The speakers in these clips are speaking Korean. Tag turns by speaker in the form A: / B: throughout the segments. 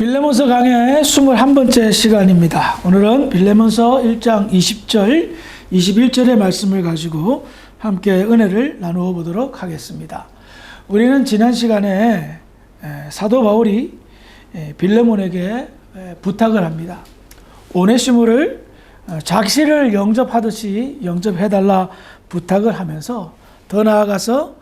A: 빌레몬서 강의 21번째 시간입니다. 오늘은 빌레몬서 1장 20절, 21절의 말씀을 가지고 함께 은혜를 나누어 보도록 하겠습니다. 우리는 지난 시간에 사도 바울이 빌레몬에게 부탁을 합니다. 오네시모를 자기를 영접하듯이 영접해달라 부탁을 하면서 더 나아가서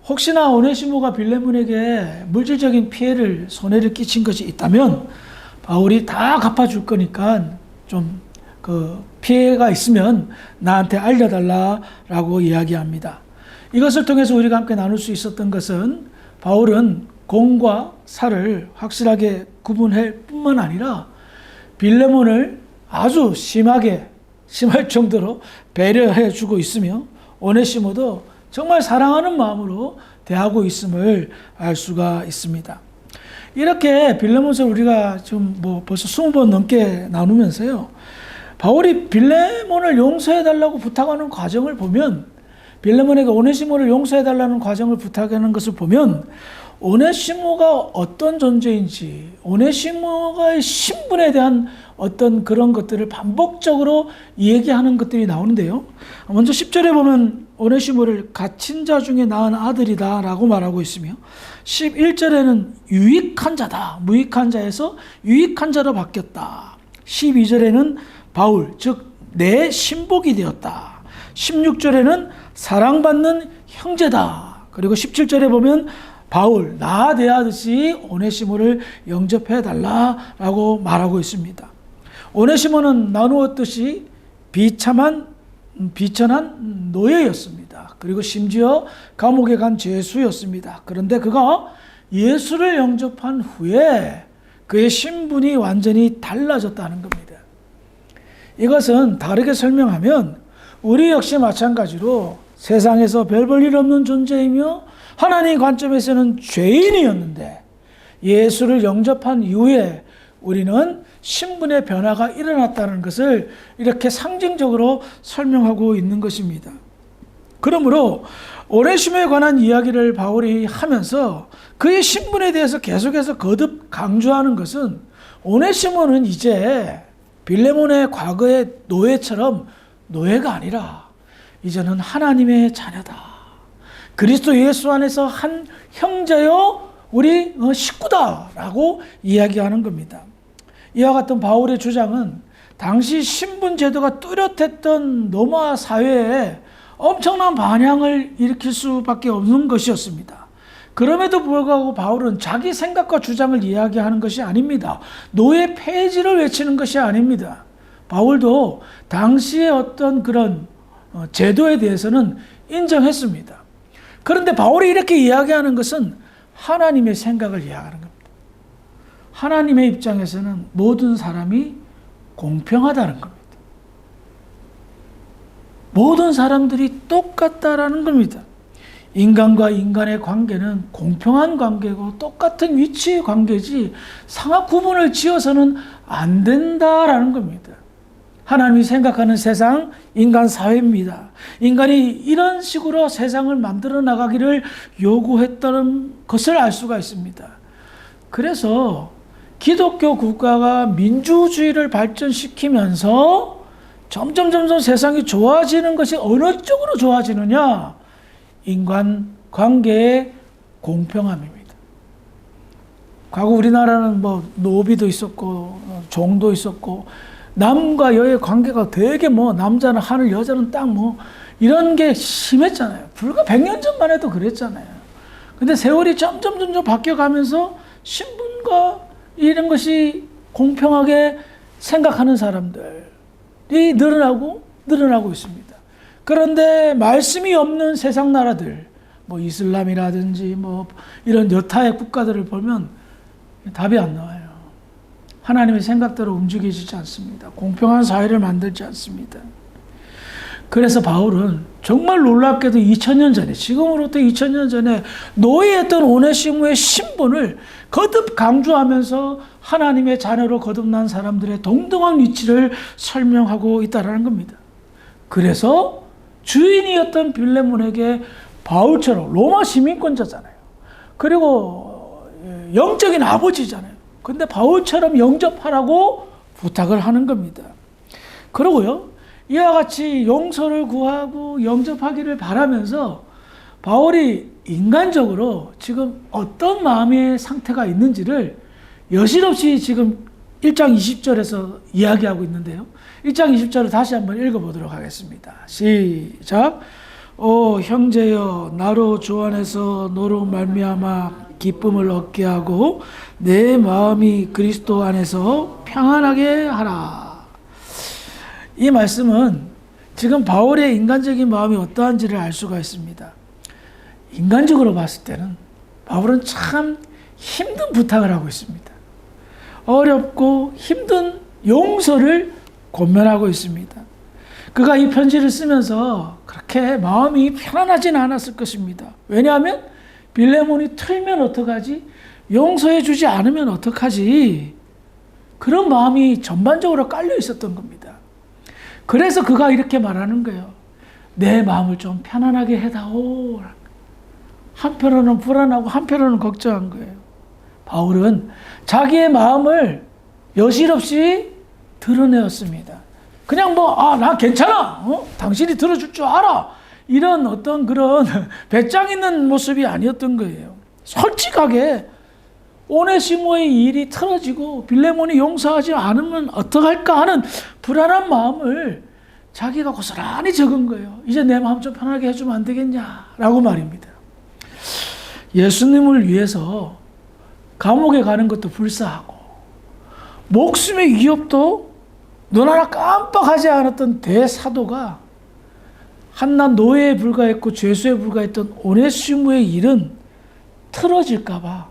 A: 혹시나 오네시모가 빌레몬에게 물질적인 피해를, 손해를 끼친 것이 있다면 바울이 다 갚아줄 거니까 좀 그 피해가 있으면 나한테 알려달라라고 이야기합니다. 이것을 통해서 우리가 함께 나눌 수 있었던 것은 바울은 공과 사를 확실하게 구분할 뿐만 아니라 빌레몬을 아주 심할 정도로 배려해 주고 있으며 오네시모도 정말 사랑하는 마음으로 대하고 있음을 알 수가 있습니다. 이렇게 빌레몬서를 우리가 지금 벌써 20번 넘게 나누면서요, 바울이 빌레몬을 용서해달라고 부탁하는 과정을 보면, 빌레몬에게 오네시모를 용서해달라는 과정을 부탁하는 것을 보면, 오네시모가 어떤 존재인지, 오네시모의 신분에 대한 어떤 그런 것들을 반복적으로 얘기하는 것들이 나오는데요. 먼저 10절에 보면 오네시모를 갇힌 자 중에 낳은 아들이다 라고 말하고 있으며, 11절에는 유익한 자다, 무익한 자에서 유익한 자로 바뀌었다. 12절에는 바울, 즉 내 신복이 되었다. 16절에는 사랑받는 형제다. 그리고 17절에 보면 바울, 나 대하듯이 오네시모를 영접해달라라고 말하고 있습니다. 오네시모는 나누었듯이 비천한 노예였습니다. 그리고 심지어 감옥에 간 죄수였습니다. 그런데 그가 예수를 영접한 후에 그의 신분이 완전히 달라졌다는 겁니다. 이것은 다르게 설명하면 우리 역시 마찬가지로 세상에서 별 볼 일 없는 존재이며 하나님 관점에서는 죄인이었는데 예수를 영접한 이후에 우리는 신분의 변화가 일어났다는 것을 이렇게 상징적으로 설명하고 있는 것입니다. 그러므로 오네시모에 관한 이야기를 바울이 하면서 그의 신분에 대해서 계속해서 거듭 강조하는 것은, 오네시모는 이제 빌레몬의 과거의 노예처럼 노예가 아니라 이제는 하나님의 자녀다. 그리스도 예수 안에서 한 형제요 우리 식구다라고 이야기하는 겁니다. 이와 같은 바울의 주장은 당시 신분 제도가 뚜렷했던 로마 사회에 엄청난 반향을 일으킬 수밖에 없는 것이었습니다. 그럼에도 불구하고 바울은 자기 생각과 주장을 이야기하는 것이 아닙니다. 노예 폐지를 외치는 것이 아닙니다. 바울도 당시의 어떤 그런 제도에 대해서는 인정했습니다. 그런데 바울이 이렇게 이야기하는 것은 하나님의 생각을 이야기하는 겁니다. 하나님의 입장에서는 모든 사람이 공평하다는 겁니다. 모든 사람들이 똑같다라는 겁니다. 인간과 인간의 관계는 공평한 관계고 똑같은 위치의 관계지 상하 구분을 지어서는 안 된다라는 겁니다. 하나님이 생각하는 세상, 인간 사회입니다. 인간이 이런 식으로 세상을 만들어 나가기를 요구했다는 것을 알 수가 있습니다. 그래서 기독교 국가가 민주주의를 발전시키면서 점점 세상이 좋아지는 것이 어느 쪽으로 좋아지느냐? 인간 관계의 공평함입니다. 과거 우리나라는 노비도 있었고 종도 있었고 남과 여의 관계가 되게 남자는 하늘, 여자는 땅 이런 게 심했잖아요. 불과 100년 전만 해도 그랬잖아요. 근데 세월이 점점 바뀌어가면서 신분과 이런 것이 공평하게 생각하는 사람들이 늘어나고 있습니다. 그런데 말씀이 없는 세상 나라들, 이슬람이라든지 이런 여타의 국가들을 보면 답이 안 나와요. 하나님의 생각대로 움직이지 않습니다. 공평한 사회를 만들지 않습니다. 그래서 바울은 정말 놀랍게도 2000년 전에, 지금으로부터 2000년 전에 노예였던 오네시모의 신분을 거듭 강조하면서 하나님의 자녀로 거듭난 사람들의 동등한 위치를 설명하고 있다는 겁니다. 그래서 주인이었던 빌레몬에게 바울처럼 로마 시민권자잖아요. 그리고 영적인 아버지잖아요. 근데 바울처럼 영접하라고 부탁을 하는 겁니다. 그러고요, 이와 같이 용서를 구하고 영접하기를 바라면서 바울이 인간적으로 지금 어떤 마음의 상태가 있는지를 여실없이 지금 1장 20절에서 이야기하고 있는데요. 1장 20절을 다시 한번 읽어보도록 하겠습니다. 시작. 오 형제여, 나로 주 안에서 너로 말미암아 기쁨을 얻게 하고 내 마음이 그리스도 안에서 평안하게 하라. 이 말씀은 지금 바울의 인간적인 마음이 어떠한지를 알 수가 있습니다. 인간적으로 봤을 때는 바울은 참 힘든 부탁을 하고 있습니다. 어렵고 힘든 용서를 권면하고 있습니다. 그가 이 편지를 쓰면서 그렇게 마음이 편안하진 않았을 것입니다. 왜냐하면 빌레몬이 틀면 어떡하지? 용서해 주지 않으면 어떡하지? 그런 마음이 전반적으로 깔려 있었던 겁니다. 그래서 그가 이렇게 말하는 거예요. 내 마음을 좀 편안하게 해다오. 한편으로는 불안하고 한편으로는 걱정한 거예요. 바울은 자기의 마음을 여실없이 드러내었습니다. 그냥 나 괜찮아. 당신이 들어줄 줄 알아. 이런 어떤 그런 배짱 있는 모습이 아니었던 거예요. 솔직하게 오네시모의 일이 틀어지고 빌레몬이 용서하지 않으면 어떡할까 하는 불안한 마음을 자기가 고스란히 적은 거예요. 이제 내 마음 좀 편하게 해주면 안 되겠냐라고 말입니다. 예수님을 위해서 감옥에 가는 것도 불사하고 목숨의 위협도 눈 하나 깜빡하지 않았던 대사도가 한낱 노예에 불과했고 죄수에 불과했던 오네시모의 일은 틀어질까 봐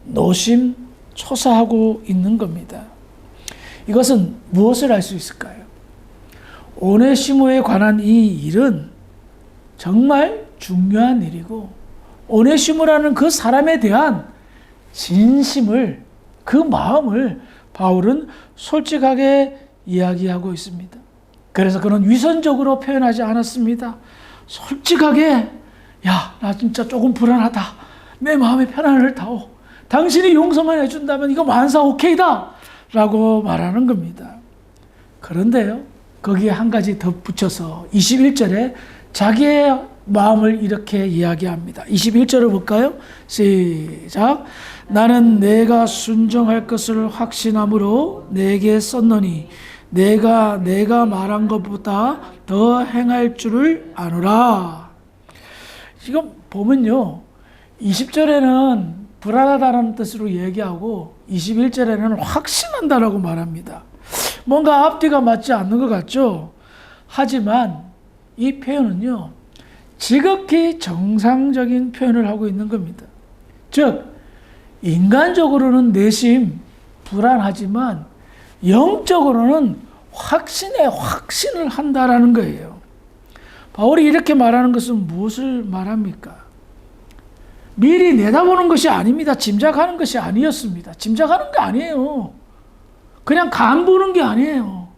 A: 노심초사하고 있는 겁니다. 이것은 무엇을 알 수 있을까요? 오네시모에 관한 이 일은 정말 중요한 일이고 오네시모라는 그 사람에 대한 진심을, 그 마음을 바울은 솔직하게 이야기하고 있습니다. 그래서 그는 위선적으로 표현하지 않았습니다. 솔직하게, 야, 나 진짜 조금 불안하다. 내 마음에 편안을 타오. 당신이 용서만 해준다면 이거 만사 오케이다. 라고 말하는 겁니다. 그런데요, 거기에 한 가지 덧붙여서 21절에 자기의 마음을 이렇게 이야기합니다. 21절을 볼까요? 시작. 나는 내가 순종할 것을 확신함으로 내게 썼노니 내가 말한 것보다 더 행할 줄을 아노라. 지금 보면요, 20절에는 불안하다는 뜻으로 얘기하고 21절에는 확신한다라고 말합니다. 뭔가 앞뒤가 맞지 않는 것 같죠? 하지만 이 표현은요, 지극히 정상적인 표현을 하고 있는 겁니다. 즉, 인간적으로는 내심 불안하지만 영적으로는 확신을 한다라는 거예요. 바울이 이렇게 말하는 것은 무엇을 말합니까? 미리 내다보는 것이 아닙니다. 짐작하는 것이 아니었습니다. 짐작하는 게 아니에요. 그냥 간 보는 게 아니에요.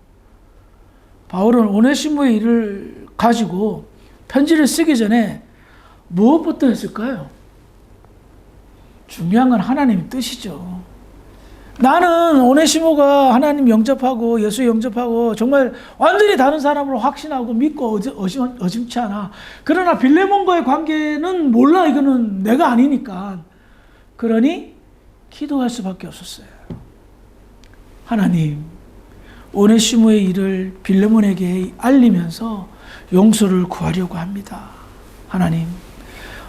A: 바울은 오네시모의 일을 가지고 편지를 쓰기 전에 무엇부터 했을까요? 중요한 건 하나님의 뜻이죠. 나는 오네시모가 하나님 영접하고 예수 영접하고 정말 완전히 다른 사람으로 확신하고 믿고 어심치 않아. 그러나 빌레몬과의 관계는 몰라. 이거는 내가 아니니까. 그러니 기도할 수밖에 없었어요. 하나님, 오네시모의 일을 빌레몬에게 알리면서 용서를 구하려고 합니다. 하나님,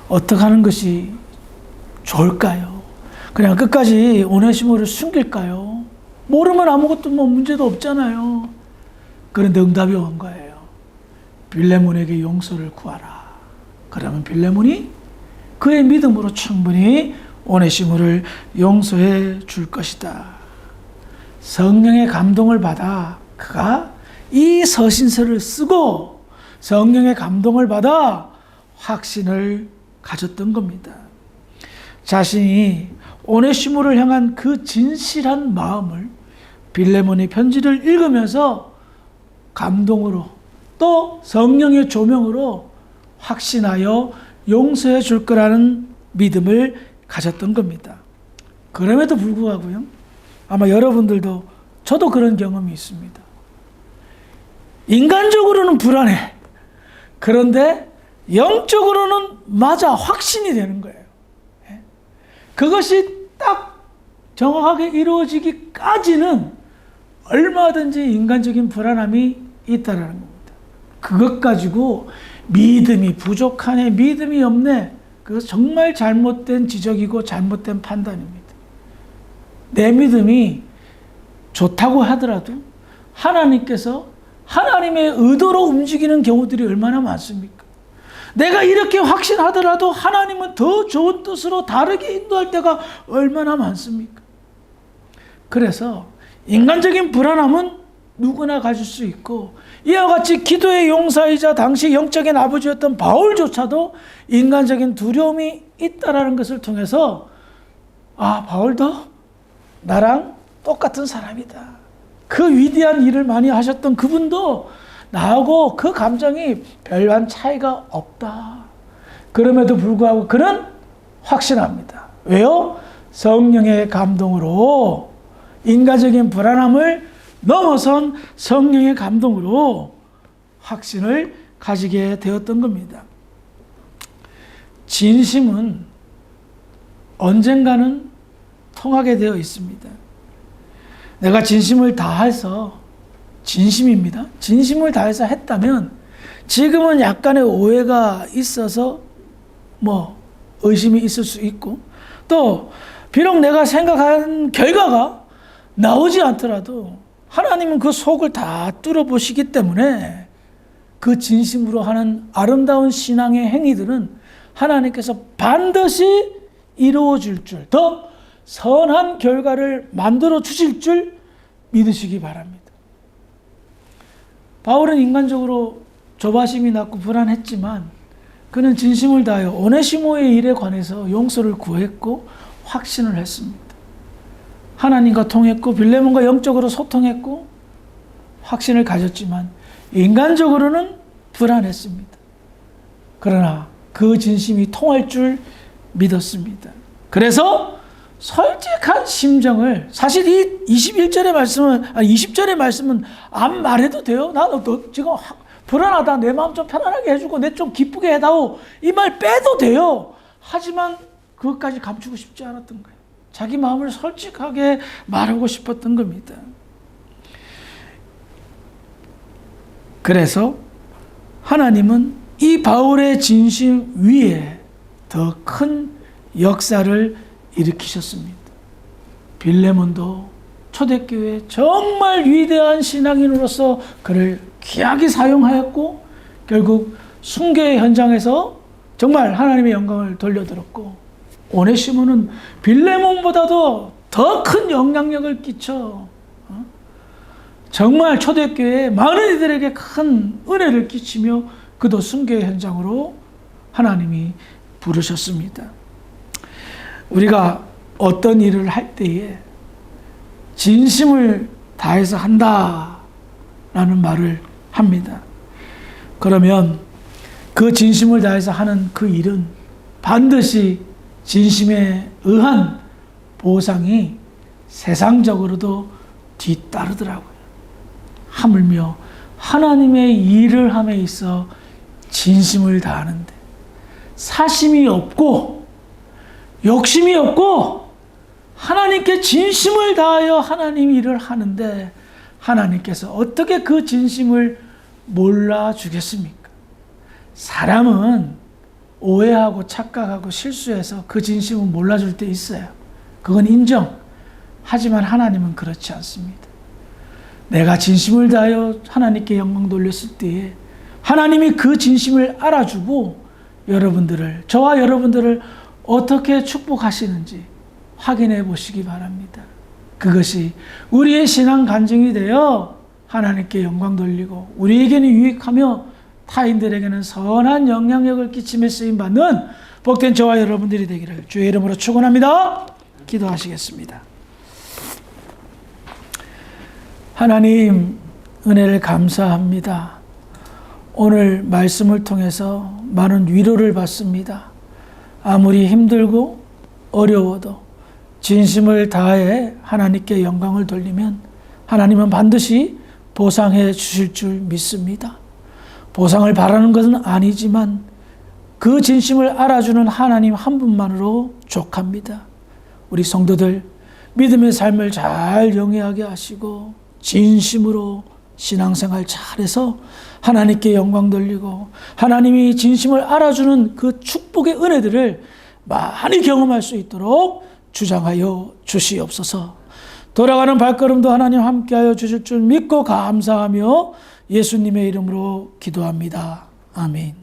A: 어떻게 하는 것이 좋을까요? 그냥 끝까지 오네시모를 숨길까요? 모르면 아무것도 문제도 없잖아요. 그런데 응답이 온 거예요. 빌레몬에게 용서를 구하라. 그러면 빌레몬이 그의 믿음으로 충분히 오네시모를 용서해 줄 것이다. 성령의 감동을 받아 그가 이 서신서를 쓰고 성령의 감동을 받아 확신을 가졌던 겁니다. 자신이 오네시모를 향한 그 진실한 마음을 빌레몬의 편지를 읽으면서 감동으로 또 성령의 조명으로 확신하여 용서해 줄 거라는 믿음을 가졌던 겁니다. 그럼에도 불구하고요, 아마 여러분들도 저도 그런 경험이 있습니다. 인간적으로는 불안해. 그런데 영적으로는 맞아, 확신이 되는 거예요. 그것이 딱 정확하게 이루어지기까지는 얼마든지 인간적인 불안함이 있다라는 겁니다. 그것 가지고 믿음이 부족하네, 믿음이 없네, 그것은 정말 잘못된 지적이고 잘못된 판단입니다. 내 믿음이 좋다고 하더라도 하나님께서 하나님의 의도로 움직이는 경우들이 얼마나 많습니까? 내가 이렇게 확신하더라도 하나님은 더 좋은 뜻으로 다르게 인도할 때가 얼마나 많습니까? 그래서 인간적인 불안함은 누구나 가질 수 있고, 이와 같이 기도의 용사이자 당시 영적인 아버지였던 바울조차도 인간적인 두려움이 있다라는 것을 통해서 바울도 나랑 똑같은 사람이다. 그 위대한 일을 많이 하셨던 그분도 나하고 그 감정이 별반 차이가 없다. 그럼에도 불구하고 그는 확신합니다. 왜요? 성령의 감동으로, 인간적인 불안함을 넘어선 성령의 감동으로 확신을 가지게 되었던 겁니다. 진심은 언젠가는 통하게 되어 있습니다. 내가 진심을 다해서, 진심입니다. 진심을 다해서 했다면 지금은 약간의 오해가 있어서 의심이 있을 수 있고, 또 비록 내가 생각한 결과가 나오지 않더라도 하나님은 그 속을 다 뚫어보시기 때문에 그 진심으로 하는 아름다운 신앙의 행위들은 하나님께서 반드시 이루어 줄 줄, 더 선한 결과를 만들어 주실 줄 믿으시기 바랍니다. 바울은 인간적으로 조바심이 났고 불안했지만 그는 진심을 다하여 오네시모의 일에 관해서 용서를 구했고 확신을 했습니다. 하나님과 통했고 빌레몬과 영적으로 소통했고 확신을 가졌지만 인간적으로는 불안했습니다. 그러나 그 진심이 통할 줄 믿었습니다. 그래서 솔직한 심정을, 사실 이 21절의 말씀은, 20절의 말씀은 안 말해도 돼요. 나 지금 불안하다, 내 마음 좀 편안하게 해주고 내 좀 기쁘게 해다오, 이 말 빼도 돼요. 하지만 그것까지 감추고 싶지 않았던 거예요. 자기 마음을 솔직하게 말하고 싶었던 겁니다. 그래서 하나님은 이 바울의 진심 위에 더 큰 역사를 일으키셨습니다. 빌레몬도 초대교회 정말 위대한 신앙인으로서 그를 귀하게 사용하였고 결국 순교의 현장에서 정말 하나님의 영광을 돌려드렸고, 오네시모는 빌레몬보다도 더 큰 영향력을 끼쳐 정말 초대교회에 많은 이들에게 큰 은혜를 끼치며 그도 순교의 현장으로 하나님이 부르셨습니다. 우리가 어떤 일을 할 때에 진심을 다해서 한다라는 말을 합니다. 그러면 그 진심을 다해서 하는 그 일은 반드시 진심에 의한 보상이 세상적으로도 뒤따르더라고요. 하물며 하나님의 일을 함에 있어 진심을 다하는데 사심이 없고 욕심이 없고 하나님께 진심을 다하여 하나님 일을 하는데 하나님께서 어떻게 그 진심을 몰라주겠습니까? 사람은 오해하고 착각하고 실수해서 그 진심을 몰라줄 때 있어요. 그건 인정. 하지만 하나님은 그렇지 않습니다. 내가 진심을 다하여 하나님께 영광 돌렸을 때에 하나님이 그 진심을 알아주고 저와 여러분들을 어떻게 축복하시는지 확인해 보시기 바랍니다. 그것이 우리의 신앙 간증이 되어 하나님께 영광 돌리고 우리에게는 유익하며 타인들에게는 선한 영향력을 끼치며 쓰임받는 복된 저와 여러분들이 되기를 주의 이름으로 축원합니다. 기도하시겠습니다. 하나님, 은혜를 감사합니다. 오늘 말씀을 통해서 많은 위로를 받습니다. 아무리 힘들고 어려워도 진심을 다해 하나님께 영광을 돌리면 하나님은 반드시 보상해 주실 줄 믿습니다. 보상을 바라는 것은 아니지만 그 진심을 알아주는 하나님 한 분만으로 족합니다. 우리 성도들 믿음의 삶을 잘 영위하게 하시고 진심으로 신앙생활 잘해서 하나님께 영광 돌리고 하나님이 진심을 알아주는 그 축복의 은혜들을 많이 경험할 수 있도록 주장하여 주시옵소서. 돌아가는 발걸음도 하나님 함께하여 주실 줄 믿고 감사하며 예수님의 이름으로 기도합니다. 아멘.